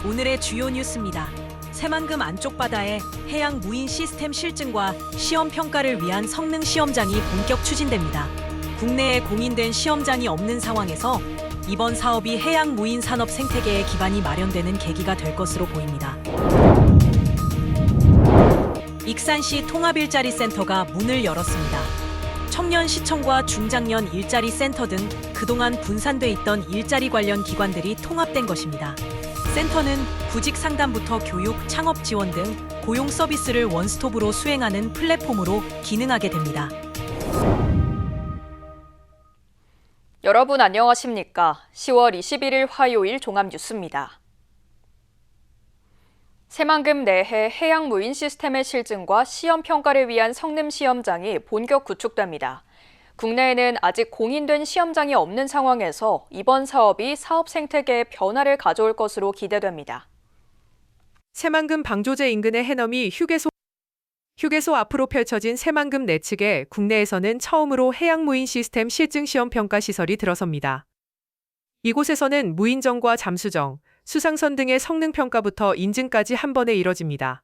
오늘의 주요 뉴스입니다. 새만금 안쪽 바다에 해양 무인 시스템 실증과 시험 평가를 위한 성능 시험장이 본격 추진됩니다. 국내에 공인된 시험장이 없는 상황에서 이번 사업이 해양 무인 산업 생태계의 기반이 마련되는 계기가 될 것으로 보입니다. 익산시 통합일자리 센터가 문을 열었습니다. 청년 시청과 중장년 일자리 센터 등 그동안 분산돼 있던 일자리 관련 기관들이 통합된 것입니다. 센터는 구직 상담부터 교육, 창업 지원 등 고용 서비스를 원스톱으로 수행하는 플랫폼으로 기능하게 됩니다. 여러분 안녕하십니까? 10월 21일 화요일 종합뉴스입니다. 새만금 내해 해양 무인 시스템의 실증과 시험 평가를 위한 성능 시험장이 본격 구축됩니다. 국내에는 아직 공인된 시험장이 없는 상황에서 이번 사업이 사업 생태계에 변화를 가져올 것으로 기대됩니다. 새만금 방조제 인근의 해넘이 휴게소 앞으로 펼쳐진 새만금 내측에 국내에서는 처음으로 해양 무인 시스템 실증 시험 평가 시설이 들어섭니다. 이곳에서는 무인정과 잠수정, 수상선 등의 성능 평가부터 인증까지 한 번에 이뤄집니다.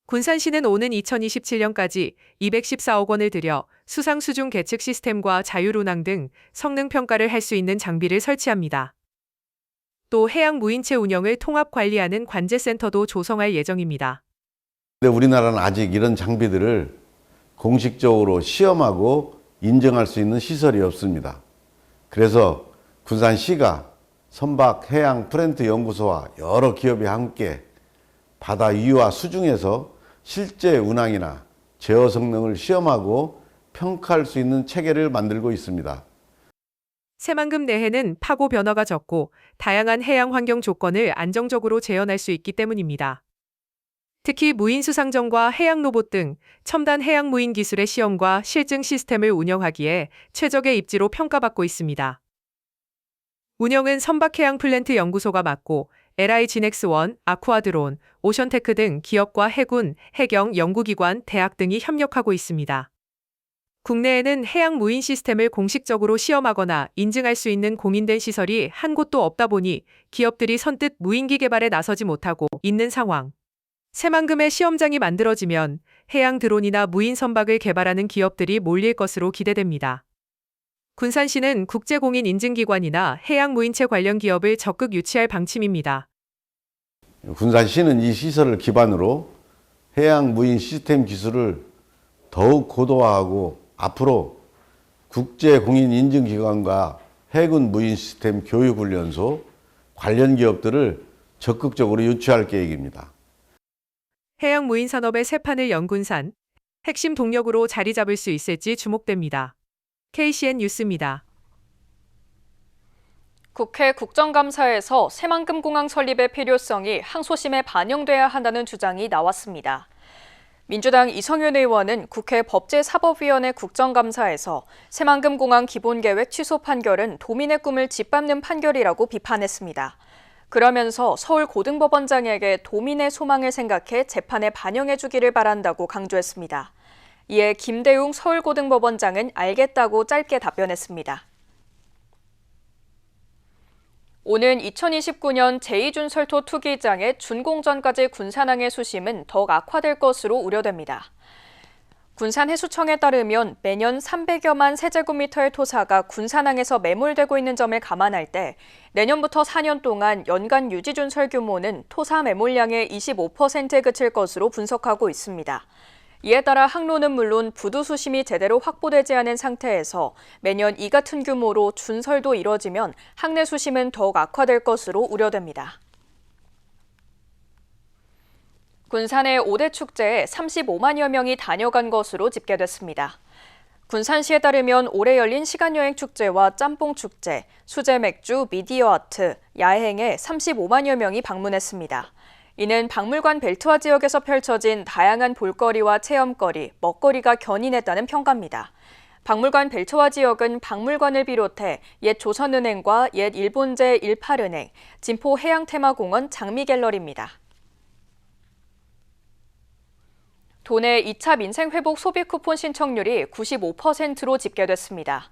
군산시는 오는 2027년까지 214억 원을 들여 수상 수중 계측 시스템과 자율운항 등 성능 평가를 할 수 있는 장비를 설치합니다. 또 해양 무인체 운영을 통합 관리하는 관제센터도 조성할 예정입니다. 근데 우리나라는 아직 이런 장비들을 공식적으로 시험하고 인정할 수 있는 시설이 없습니다. 그래서 군산시가 선박 해양 프렌트 연구소와 여러 기업이 함께 바다 위와 수중에서 실제 운항이나 제어 성능을 시험하고 평가할 수 있는 체계를 만들고 있습니다. 새만금 내해는 파고 변화가 적고 다양한 해양 환경 조건을 안정적으로 재현할 수 있기 때문입니다. 특히 무인 수상정과 해양 로봇 등 첨단 해양 무인 기술의 시험과 실증 시스템을 운영하기에 최적의 입지로 평가받고 있습니다. 운영은 선박해양 플랜트 연구소가 맡고 LI지넥스1, 아쿠아드론, 오션테크 등 기업과 해군, 해경, 연구기관, 대학 등이 협력하고 있습니다. 국내에는 해양 무인 시스템을 공식적으로 시험하거나 인증할 수 있는 공인된 시설이 한 곳도 없다 보니 기업들이 선뜻 무인기 개발에 나서지 못하고 있는 상황. 새만금의 시험장이 만들어지면 해양 드론이나 무인 선박을 개발하는 기업들이 몰릴 것으로 기대됩니다. 군산시는 국제공인 인증기관이나 해양 무인체 관련 기업을 적극 유치할 방침입니다. 군산시는 이 시설을 기반으로 해양 무인 시스템 기술을 더욱 고도화하고 앞으로 국제공인 인증기관과 해군 무인 시스템 교육훈련소, 관련 기업들을 적극적으로 유치할 계획입니다. 해양 무인 산업의 새판을 연 군산, 핵심 동력으로 자리 잡을 수 있을지 주목됩니다. KCN 뉴스입니다. 국회 국정감사에서 새만금공항 설립의 필요성이 항소심에 반영돼야 한다는 주장이 나왔습니다. 민주당 이성윤 의원은 국회 법제사법위원회 국정감사에서 새만금공항 기본계획 취소 판결은 도민의 꿈을 짓밟는 판결이라고 비판했습니다. 그러면서 서울고등법원장에게 도민의 소망을 생각해 재판에 반영해주기를 바란다고 강조했습니다. 이에 김대웅 서울고등법원장은 알겠다고 짧게 답변했습니다. 오는 2029년 제2준설토 투기장의 준공전까지 군산항의 수심은 더욱 악화될 것으로 우려됩니다. 군산해수청에 따르면 매년 300여만 세제곱미터의 토사가 군산항에서 매몰되고 있는 점을 감안할 때 내년부터 4년 동안 연간 유지준설 규모는 토사 매몰량의 25%에 그칠 것으로 분석하고 있습니다. 이에 따라 항로는 물론 부두 수심이 제대로 확보되지 않은 상태에서 매년 이 같은 규모로 준설도 이뤄지면 항내 수심은 더욱 악화될 것으로 우려됩니다. 군산의 5대 축제에 35만여 명이 다녀간 것으로 집계됐습니다. 군산시에 따르면 올해 열린 시간여행 축제와 짬뽕 축제, 수제 맥주, 미디어 아트, 야행에 35만여 명이 방문했습니다. 이는 박물관 벨트화 지역에서 펼쳐진 다양한 볼거리와 체험거리, 먹거리가 견인했다는 평가입니다. 박물관 벨트화 지역은 박물관을 비롯해 옛 조선은행과 옛 일본제 18은행, 진포 해양테마공원 장미갤러리입니다. 도내 2차 민생회복 소비 쿠폰 신청률이 95%로 집계됐습니다.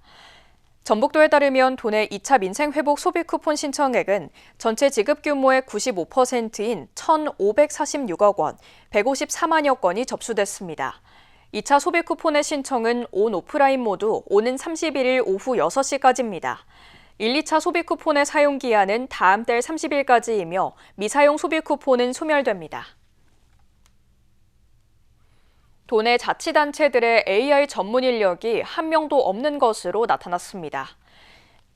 전북도에 따르면 도내 2차 민생회복 소비 쿠폰 신청액은 전체 지급 규모의 95%인 1,546억 원, 154만여 건이 접수됐습니다. 2차 소비 쿠폰의 신청은 온 오프라인 모두 오는 31일 오후 6시까지입니다. 1, 2차 소비 쿠폰의 사용 기한은 다음 달 30일까지이며 미사용 소비 쿠폰은 소멸됩니다. 도내 자치단체들의 AI 전문 인력이 한 명도 없는 것으로 나타났습니다.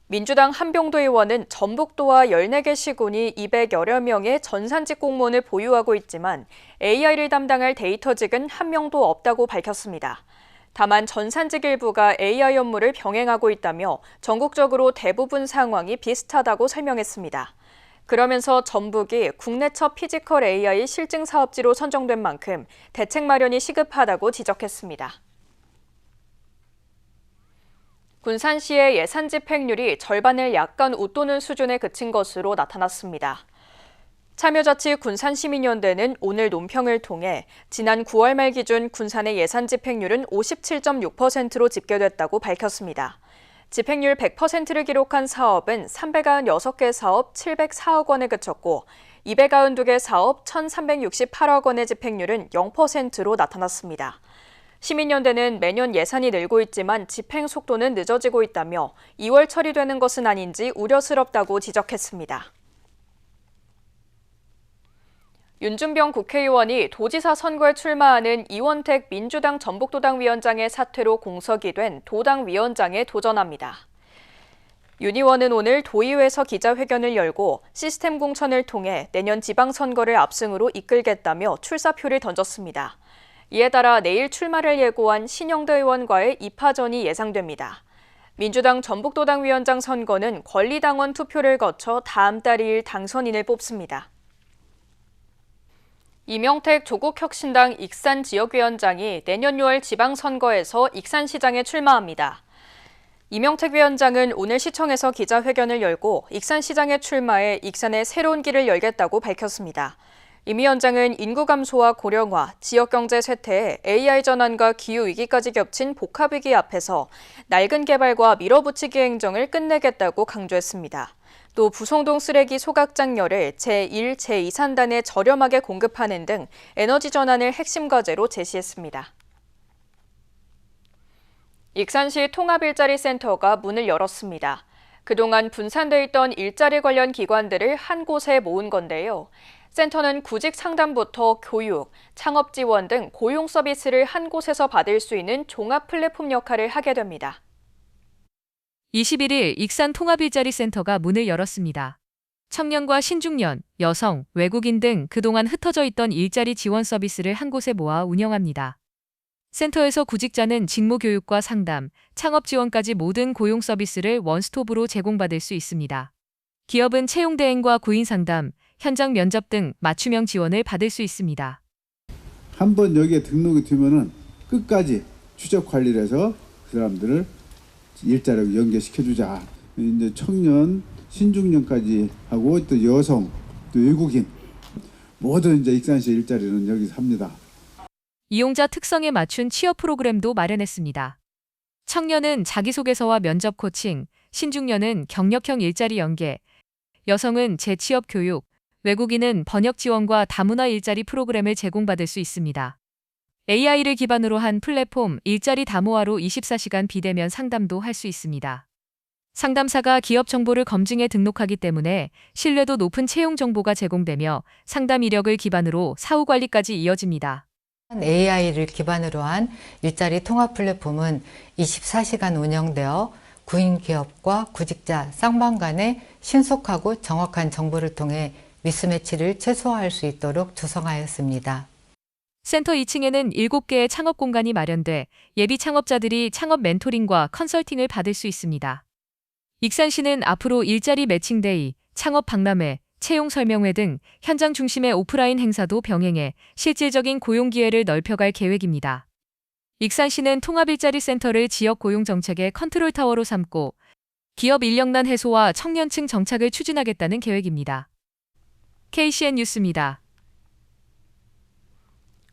민주당 한병도 의원은 전북도와 14개 시군이 200여여 명의 전산직 공무원을 보유하고 있지만 AI를 담당할 데이터직은 한 명도 없다고 밝혔습니다. 다만 전산직 일부가 AI 업무를 병행하고 있다며 전국적으로 대부분 상황이 비슷하다고 설명했습니다. 그러면서 전북이 국내 첫 피지컬 AI 실증 사업지로 선정된 만큼 대책 마련이 시급하다고 지적했습니다. 군산시의 예산 집행률이 절반을 약간 웃도는 수준에 그친 것으로 나타났습니다. 참여자치 군산시민연대는 오늘 논평을 통해 지난 9월 말 기준 군산의 예산 집행률은 57.6%로 집계됐다고 밝혔습니다. 집행률 100%를 기록한 사업은 396개 사업 704억 원에 그쳤고 292개 사업 1,368억 원의 집행률은 0%로 나타났습니다. 시민연대는 매년 예산이 늘고 있지만 집행 속도는 늦어지고 있다며 2월 처리되는 것은 아닌지 우려스럽다고 지적했습니다. 윤준병 국회의원이 도지사 선거에 출마하는 이원택 민주당 전북도당 위원장의 사퇴로 공석이 된 도당 위원장에 도전합니다. 윤 의원은 오늘 도의회에서 기자회견을 열고 시스템 공천을 통해 내년 지방선거를 압승으로 이끌겠다며 출사표를 던졌습니다. 이에 따라 내일 출마를 예고한 신영대 의원과의 2파전이 예상됩니다. 민주당 전북도당 위원장 선거는 권리당원 투표를 거쳐 다음 달 2일 당선인을 뽑습니다. 이명택 조국혁신당 익산 지역위원장이 내년 6월 지방선거에서 익산시장에 출마합니다. 이명택 위원장은 오늘 시청에서 기자회견을 열고 익산시장에 출마해 익산의 새로운 길을 열겠다고 밝혔습니다. 임 위원장은 인구 감소와 고령화, 지역경제 쇠퇴에 AI 전환과 기후위기까지 겹친 복합위기 앞에서 낡은 개발과 밀어붙이기 행정을 끝내겠다고 강조했습니다. 또 부송동 쓰레기 소각장려를 제1, 제2산단에 저렴하게 공급하는 등 에너지 전환을 핵심 과제로 제시했습니다. 익산시 통합일자리센터가 문을 열었습니다. 그동안 분산돼 있던 일자리 관련 기관들을 한 곳에 모은 건데요. 센터는 구직 상담부터 교육, 창업 지원 등 고용 서비스를 한 곳에서 받을 수 있는 종합 플랫폼 역할을 하게 됩니다. 21일 익산 통합일자리센터가 문을 열었습니다. 청년과 신중년, 여성, 외국인 등 그동안 흩어져 있던 일자리 지원 서비스를 한 곳에 모아 운영합니다. 센터에서 구직자는 직무 교육과 상담, 창업 지원까지 모든 고용 서비스를 원스톱으로 제공받을 수 있습니다. 기업은 채용 대행과 구인 상담, 현장 면접 등 맞춤형 지원을 받을 수 있습니다. 한번 여기에 등록이 되면은 끝까지 추적 관리를 해서 그 사람들을 일자리로 연계시켜주자. 이제 청년, 신중년까지 하고 또 여성, 또 외국인 모든 이제 익산시 일자리는 여기서 합니다. 이용자 특성에 맞춘 취업 프로그램도 마련했습니다. 청년은 자기소개서와 면접 코칭, 신중년은 경력형 일자리 연계, 여성은 재취업 교육, 외국인은 번역 지원과 다문화 일자리 프로그램을 제공받을 수 있습니다. AI를 기반으로 한 플랫폼 일자리 다모아로 24시간 비대면 상담도 할 수 있습니다. 상담사가 기업 정보를 검증해 등록하기 때문에 신뢰도 높은 채용 정보가 제공되며 상담 이력을 기반으로 사후 관리까지 이어집니다. AI를 기반으로 한 일자리 통합 플랫폼은 24시간 운영되어 구인 기업과 구직자 쌍방 간에 신속하고 정확한 정보를 통해 미스매치를 최소화할 수 있도록 조성하였습니다. 센터 2층에는 7개의 창업 공간이 마련돼 예비 창업자들이 창업 멘토링과 컨설팅을 받을 수 있습니다. 익산시는 앞으로 일자리 매칭데이, 창업 박람회, 채용 설명회 등 현장 중심의 오프라인 행사도 병행해 실질적인 고용 기회를 넓혀갈 계획입니다. 익산시는 통합일자리센터를 지역 고용 정책의 컨트롤타워로 삼고 기업 인력난 해소와 청년층 정착을 추진하겠다는 계획입니다. KCN 뉴스입니다.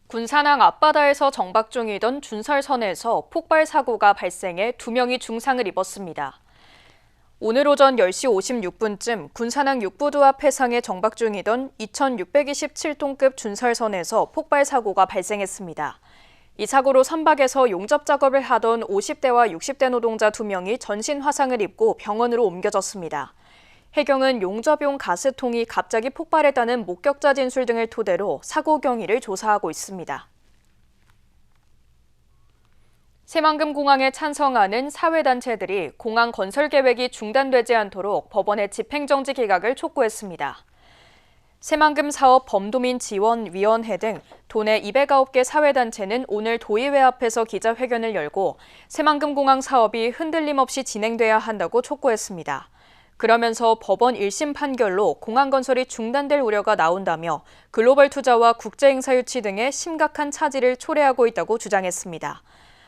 군산항 앞바다에서 정박 중이던 준설선에서 폭발 사고가 발생해 2명이 중상을 입었습니다. 오늘 오전 10시 56분쯤 군산항 육부도 앞 해상에 정박 중이던 2627톤급 준설선에서 폭발 사고가 발생했습니다. 이 사고로 선박에서 용접 작업을 하던 50대와 60대 노동자 2명이 전신 화상을 입고 병원으로 옮겨졌습니다. 해경은 용접용 가스통이 갑자기 폭발했다는 목격자 진술 등을 토대로 사고 경위를 조사하고 있습니다. 새만금 공항에 찬성하는 사회단체들이 공항 건설 계획이 중단되지 않도록 법원에 집행정지 기각을 촉구했습니다. 새만금 사업 범도민 지원위원회 등 도내 209개 사회단체는 오늘 도의회 앞에서 기자회견을 열고 새만금 공항 사업이 흔들림 없이 진행돼야 한다고 촉구했습니다. 그러면서 법원 1심 판결로 공항 건설이 중단될 우려가 나온다며 글로벌 투자와 국제행사 유치 등의 심각한 차질을 초래하고 있다고 주장했습니다.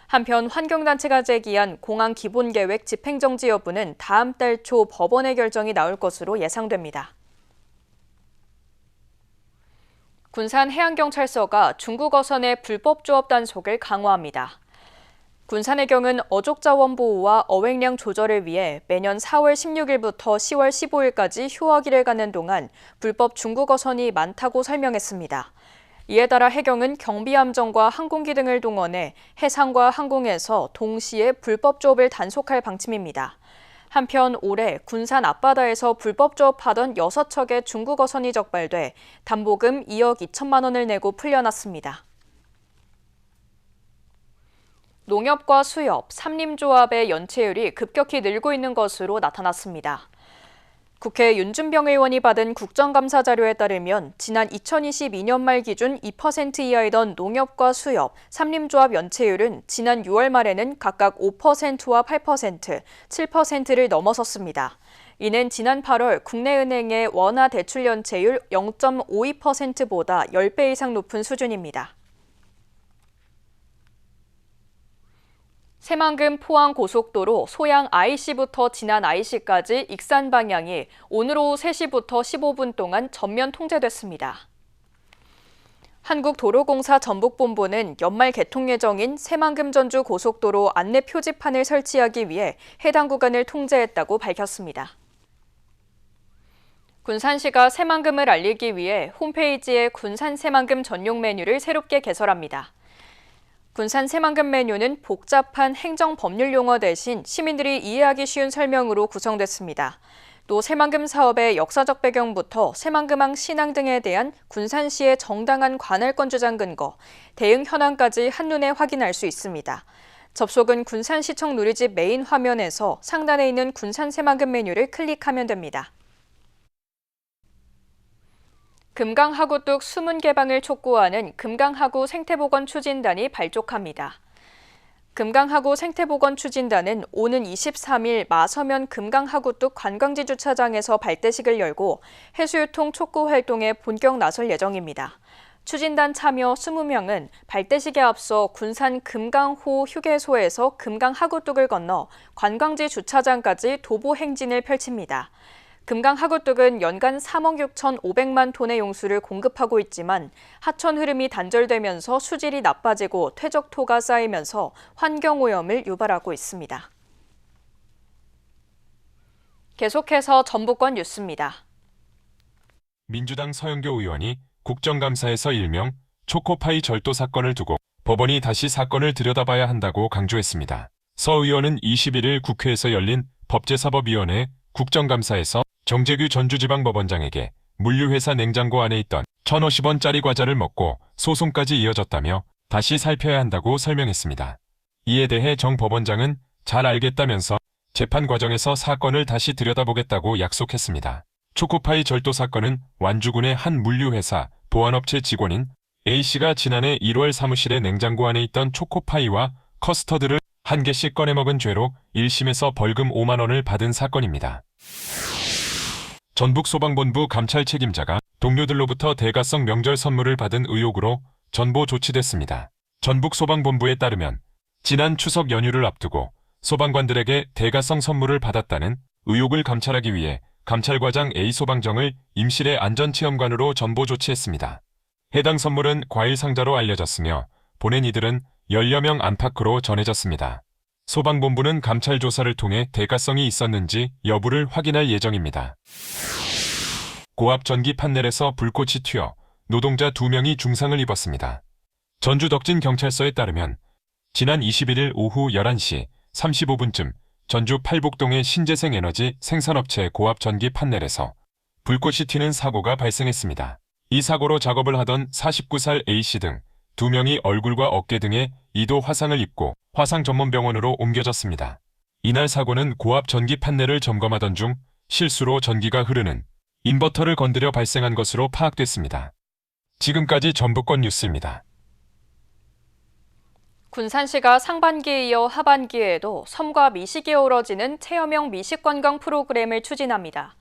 한편 환경단체가 제기한 공항 기본계획 집행정지 여부는 다음 달 초 법원의 결정이 나올 것으로 예상됩니다. 군산해양경찰서가 중국 어선의 불법 조업 단속을 강화합니다. 군산해경은 어족자원 보호와 어획량 조절을 위해 매년 4월 16일부터 10월 15일까지 휴업일을 갖는 동안 불법 중국 어선이 많다고 설명했습니다. 이에 따라 해경은 경비함정과 항공기 등을 동원해 해상과 항공에서 동시에 불법 조업을 단속할 방침입니다. 한편 올해 군산 앞바다에서 불법 조업하던 6척의 중국 어선이 적발돼 담보금 2억 2천만 원을 내고 풀려났습니다. 농협과 수협, 삼림조합의 연체율이 급격히 늘고 있는 것으로 나타났습니다. 국회 윤준병 의원이 받은 국정감사 자료에 따르면 지난 2022년 말 기준 2% 이하이던 농협과 수협, 삼림조합 연체율은 지난 6월 말에는 각각 5%와 8%, 7%를 넘어섰습니다. 이는 지난 8월 국내은행의 원화 대출 연체율 0.52%보다 10배 이상 높은 수준입니다. 새만금 포항 고속도로 소양 IC부터 진안 IC까지 익산 방향이 오늘 오후 3시부터 15분 동안 전면 통제됐습니다. 한국도로공사 전북본부는 연말 개통 예정인 새만금 전주 고속도로 안내 표지판을 설치하기 위해 해당 구간을 통제했다고 밝혔습니다. 군산시가 새만금을 알리기 위해 홈페이지에 군산 새만금 전용 메뉴를 새롭게 개설합니다. 군산 새만금 메뉴는 복잡한 행정 법률 용어 대신 시민들이 이해하기 쉬운 설명으로 구성됐습니다. 또 새만금 사업의 역사적 배경부터 새만금항 신항 등에 대한 군산시의 정당한 관할권 주장 근거, 대응 현황까지 한눈에 확인할 수 있습니다. 접속은 군산시청 누리집 메인 화면에서 상단에 있는 군산 새만금 메뉴를 클릭하면 됩니다. 금강하구뚝 수문 개방을 촉구하는 금강하구 생태보건 추진단이 발족합니다. 금강하구 생태보건 추진단은 오는 23일 마서면 금강하구뚝 관광지 주차장에서 발대식을 열고 해수유통 촉구 활동에 본격 나설 예정입니다. 추진단 참여 20명은 발대식에 앞서 군산 금강호 휴게소에서 금강하구뚝을 건너 관광지 주차장까지 도보 행진을 펼칩니다. 금강하구뚝은 연간 3억 6,500만 톤의 용수를 공급하고 있지만 하천 흐름이 단절되면서 수질이 나빠지고 퇴적토가 쌓이면서 환경오염을 유발하고 있습니다. 계속해서 전북권 뉴스입니다. 민주당 서영교 의원이 국정감사에서 일명 초코파이 절도 사건을 두고 법원이 다시 사건을 들여다봐야 한다고 강조했습니다. 서 의원은 21일 국회에서 열린 법제사법위원회 국정감사에서 정재규 전주지방법원장에게 물류회사 냉장고 안에 있던 1,050원짜리 과자를 먹고 소송까지 이어졌다며 다시 살펴야 한다고 설명했습니다. 이에 대해 정 법원장은 잘 알겠다면서 재판 과정에서 사건을 다시 들여다보겠다고 약속했습니다. 초코파이 절도 사건은 완주군의 한 물류회사 보안업체 직원인 A씨가 지난해 1월 사무실에 냉장고 안에 있던 초코파이와 커스터드를 한 개씩 꺼내 먹은 죄로 1심에서 벌금 5만 원을 받은 사건입니다. 전북소방본부 감찰 책임자가 동료들로부터 대가성 명절 선물을 받은 의혹으로 전보 조치됐습니다. 전북소방본부에 따르면 지난 추석 연휴를 앞두고 소방관들에게 대가성 선물을 받았다는 의혹을 감찰하기 위해 감찰과장 A소방정을 임실의 안전체험관으로 전보 조치했습니다. 해당 선물은 과일 상자로 알려졌으며 보낸 이들은 10여 명 안팎으로 전해졌습니다. 소방본부는 감찰 조사를 통해 대가성이 있었는지 여부를 확인할 예정입니다. 고압 전기 판넬에서 불꽃이 튀어 노동자 2명이 중상을 입었습니다. 전주 덕진경찰서에 따르면 지난 21일 오후 11시 35분쯤 전주 팔복동의 신재생에너지 생산업체 고압 전기 판넬에서 불꽃이 튀는 사고가 발생했습니다. 이 사고로 작업을 하던 49살 A씨 등 2명이 얼굴과 어깨 등에 2도 화상을 입고 화상 전문병원으로 옮겨졌습니다. 이날 사고는 고압 전기 판넬을 점검하던 중 실수로 전기가 흐르는 인버터를 건드려 발생한 것으로 파악됐습니다. 지금까지 전북권 뉴스입니다. 군산시가 상반기에 이어 하반기에도 섬과 미식이 어우러지는 체험형 미식관광 프로그램을 추진합니다.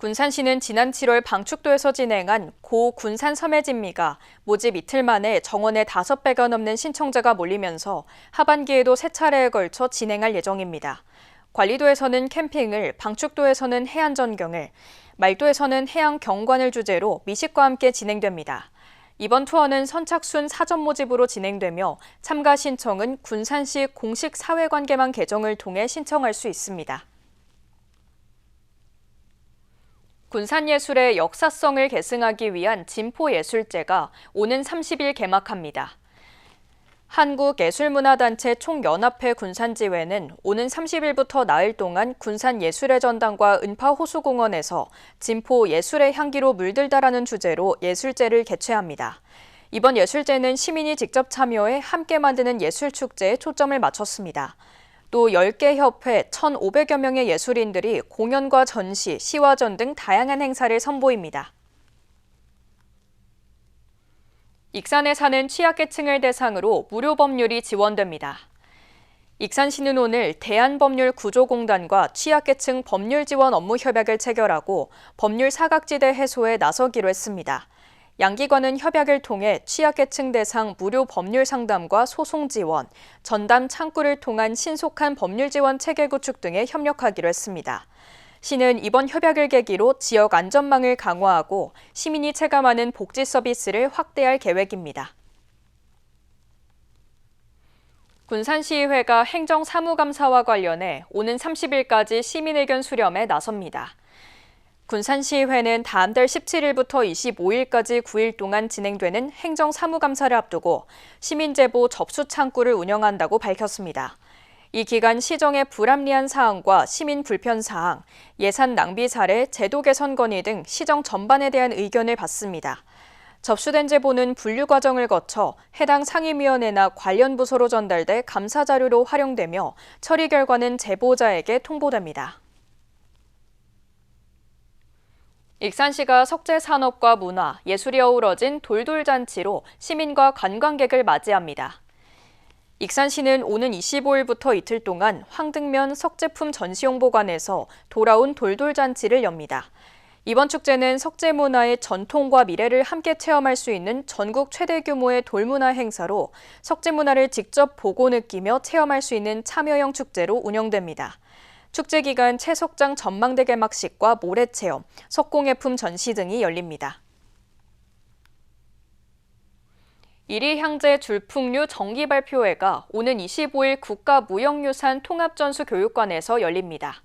군산시는 지난 7월 방축도에서 진행한 고 군산 섬해진미가 모집 이틀 만에 정원에 5배가 넘는 신청자가 몰리면서 하반기에도 3차례에 걸쳐 진행할 예정입니다. 관리도에서는 캠핑을, 방축도에서는 해안 전경을, 말도에서는 해양 경관을 주제로 미식과 함께 진행됩니다. 이번 투어는 선착순 사전 모집으로 진행되며 참가 신청은 군산시 공식 사회관계망 계정을 통해 신청할 수 있습니다. 군산예술의 역사성을 계승하기 위한 진포예술제가 오는 30일 개막합니다. 한국예술문화단체 총연합회 군산지회는 오는 30일부터 나흘 동안 군산예술의 전당과 은파호수공원에서 진포 예술의 향기로 물들다라는 주제로 예술제를 개최합니다. 이번 예술제는 시민이 직접 참여해 함께 만드는 예술축제에 초점을 맞췄습니다. 또 10개 협회 1,500여 명의 예술인들이 공연과 전시, 시화전 등 다양한 행사를 선보입니다. 익산에 사는 취약계층을 대상으로 무료 법률이 지원됩니다. 익산시는 오늘 대한법률구조공단과 취약계층 법률 지원 업무 협약을 체결하고 법률 사각지대 해소에 나서기로 했습니다. 양기관은 협약을 통해 취약계층 대상 무료 법률 상담과 소송 지원, 전담 창구를 통한 신속한 법률 지원 체계 구축 등에 협력하기로 했습니다. 시는 이번 협약을 계기로 지역 안전망을 강화하고 시민이 체감하는 복지 서비스를 확대할 계획입니다. 군산시의회가 행정사무감사와 관련해 오는 30일까지 시민의견 수렴에 나섭니다. 군산시의회는 다음 달 17일부터 25일까지 9일 동안 진행되는 행정사무감사를 앞두고 시민제보 접수 창구를 운영한다고 밝혔습니다. 이 기간 시정의 불합리한 사항과 시민 불편 사항, 예산 낭비 사례, 제도 개선 건의 등 시정 전반에 대한 의견을 받습니다. 접수된 제보는 분류 과정을 거쳐 해당 상임위원회나 관련 부서로 전달돼 감사 자료로 활용되며 처리 결과는 제보자에게 통보됩니다. 익산시가 석재산업과 문화, 예술이 어우러진 돌돌잔치로 시민과 관광객을 맞이합니다. 익산시는 오는 25일부터 이틀 동안 황등면 석제품 전시홍보관에서 돌아온 돌돌잔치를 엽니다. 이번 축제는 석재 문화의 전통과 미래를 함께 체험할 수 있는 전국 최대 규모의 돌문화 행사로 석재 문화를 직접 보고 느끼며 체험할 수 있는 참여형 축제로 운영됩니다. 축제 기간 채석장 전망대 개막식과 모래체험, 석공예품 전시 등이 열립니다. 1위 향제 줄풍류 정기 발표회가 오는 25일 국가무형유산 통합전수교육관에서 열립니다.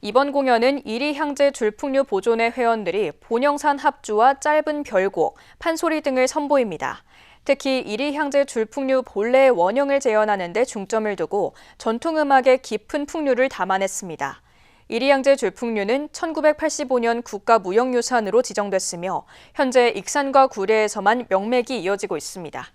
이번 공연은 1위 향제 줄풍류 보존회 회원들이 본영산 합주와 짧은 별곡, 판소리 등을 선보입니다. 특히 1위 향제 줄풍류 본래의 원형을 재현하는 데 중점을 두고 전통음악의 깊은 풍류를 담아냈습니다. 1위 향제 줄풍류는 1985년 국가무형유산으로 지정됐으며 현재 익산과 구례에서만 명맥이 이어지고 있습니다.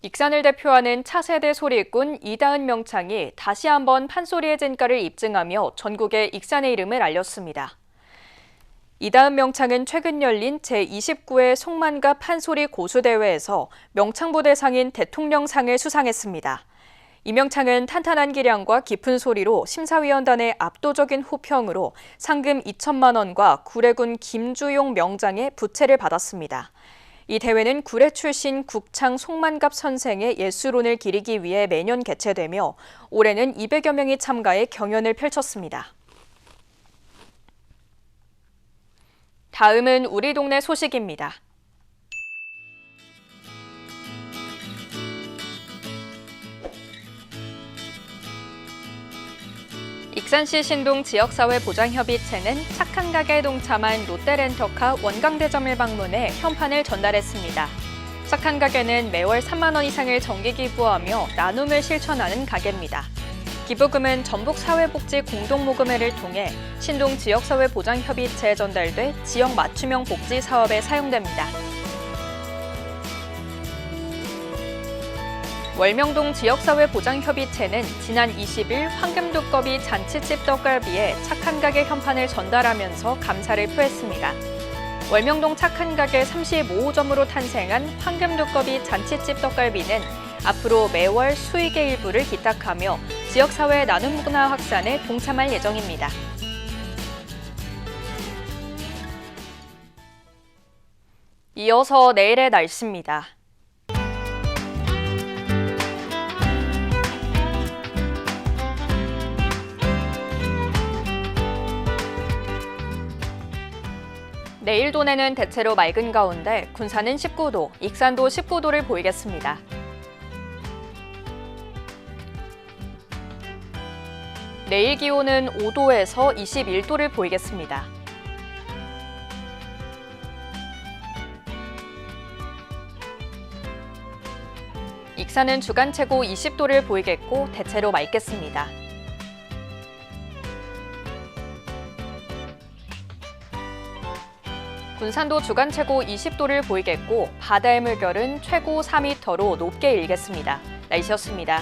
익산을 대표하는 차세대 소리꾼 이다은 명창이 다시 한번 판소리의 진가를 입증하며 전국에 익산의 이름을 알렸습니다. 이다은 명창은 최근 열린 제29회 송만갑 판소리 고수대회에서 명창부대상인 대통령상을 수상했습니다. 이명창은 탄탄한 기량과 깊은 소리로 심사위원단의 압도적인 호평으로 상금 2천만 원과 구례군 김주용 명장의 부채를 받았습니다. 이 대회는 구례 출신 국창 송만갑 선생의 예술혼을 기리기 위해 매년 개최되며 올해는 200여 명이 참가해 경연을 펼쳤습니다. 다음은 우리 동네 소식입니다. 익산시 신동 지역사회보장협의체는 착한 가게에 동참한 롯데렌터카 원광대점을 방문해 현판을 전달했습니다. 착한 가게는 매월 3만 원 이상을 정기 기부하며 나눔을 실천하는 가게입니다. 기부금은 전북사회복지 공동모금회를 통해 신동 지역사회보장협의체에 전달돼 지역 맞춤형 복지 사업에 사용됩니다. 월명동 지역사회보장협의체는 지난 20일 황금두꺼비 잔치집 떡갈비에 착한 가게 현판을 전달하면서 감사를 표했습니다. 월명동 착한 가게 35호점으로 탄생한 황금두꺼비 잔치집 떡갈비는 앞으로 매월 수익의 일부를 기탁하며 지역사회 나눔 문화 확산에 동참할 예정입니다. 이어서 내일의 날씨입니다. 내일 도내는 대체로 맑은 가운데 군산은 19도, 익산도 19도를 보이겠습니다. 내일 기온은 5도에서 21도를 보이겠습니다. 익산은 주간 최고 20도를 보이겠고 대체로 맑겠습니다. 군산도 주간 최고 20도를 보이겠고 바다의 물결은 최고 4m로 높게 일겠습니다. 날씨였습니다.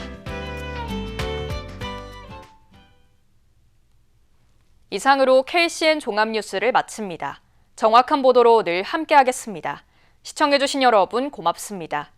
이상으로 KCN 종합뉴스를 마칩니다. 정확한 보도로 늘 함께하겠습니다. 시청해주신 여러분 고맙습니다.